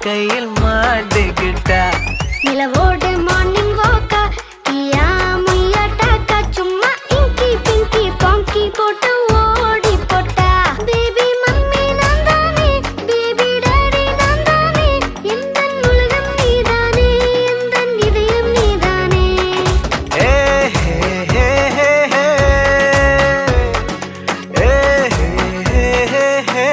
கையில் மாட்டிக்கிட்டா நிலவோடு மார்னிங் வாக்கா கியா முய்யா டாக்கா சும்மா இங்கி பிங்கி பாங்கி போட்டு ஓடி போட்டா பேபி மம்மி நான் தானே பேபி டாடி நான் தானே எந்தன் உலகம் நீதானே எந்தன் இதயம் நீதானே ஏ ஹே ஹே ஹே ஹே ஏ ஹே ஹே ஹே ஹே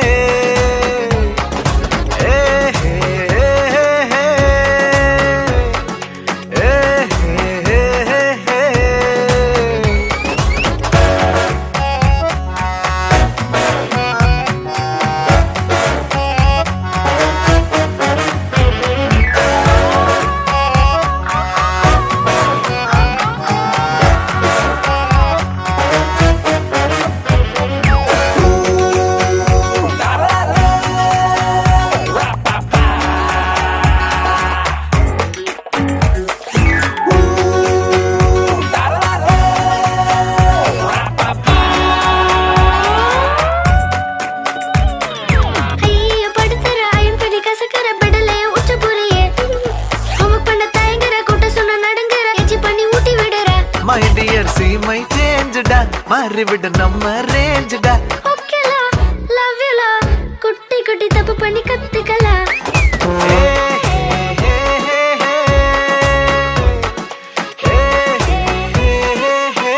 ஏ ஹே ஹே ஹே ஹே ஏ ஹே ஹே ஹே ஹே ஐயோ படுத்துற ஐம்படி கசக்கற பெடலே உச்ச புரியே ஹோம்வொர்க் பண்ண தயங்குற கூட்ட சொன்ன நடுங்குற எச்சி பண்ணி ஊட்டி விடுற மை டியர் சி மை சேஞ்சுடா மாறிவிடு நம்ம ரேஞ்சுடா ஓகேலா லவ் யூ லா குட்டி குட்டி தப்பு பண்ணி கத்துக்கலாம் ஏ ஹே ஹே ஹே ஹே ஏ ஹே ஹே ஹே ஹே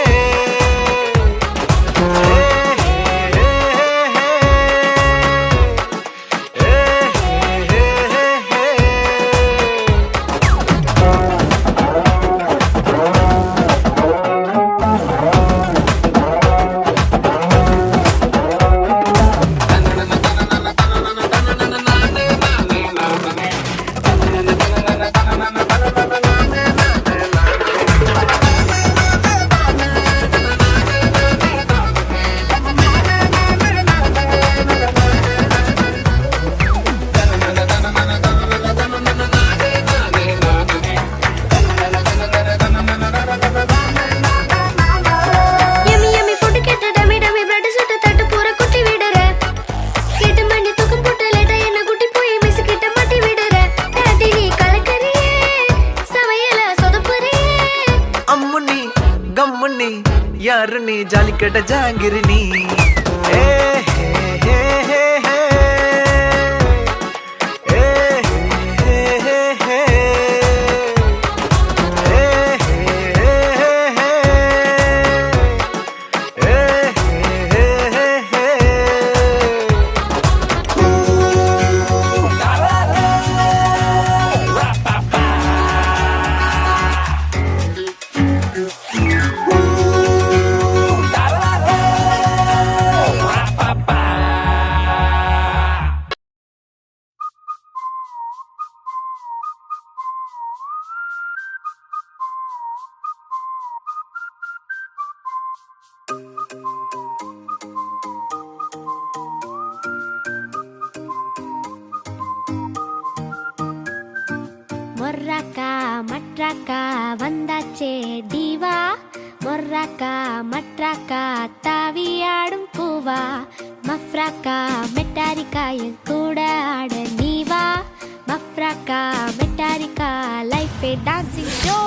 ஏ ஹே ஹே ஹே யம்மி யம்மி ஃபுட் கேட்ட டமி டமி பிரெட் சுட்டு தட்டு பூரா குட்டி விடுற கேட்டு மணி தூக்கம் போட்டு லேட்டா என்ன குட்டி போய் மிஸ் கிட்ட மாட்டி விடுற டாடி நீ கலக்கறியே சமையல சொதப்புறியே அம்முனி கம்முனி யாரு நீ ஜாலிக்கட்ட ஜாங்கிரி நீ ஏ ஹே ஹே ஹே ஹே ஏ ஹே ஹே ஹே ஏ ஹே ஹே ஹே ஏ ஹே ஹே ஹே மொர்ராக்கா மட்ராக்கா வந்தாச்சே டிவா மொர்ராக்கா மட்ராக்கா தாவியாடும் பூவா மஃப்ராக்கா மெட்டாரிக்கா என் கூட ஆட நீவா மஃப்ராக்கா மெட்டாரிக்கா லைஃபே டான்சிங் ஷோ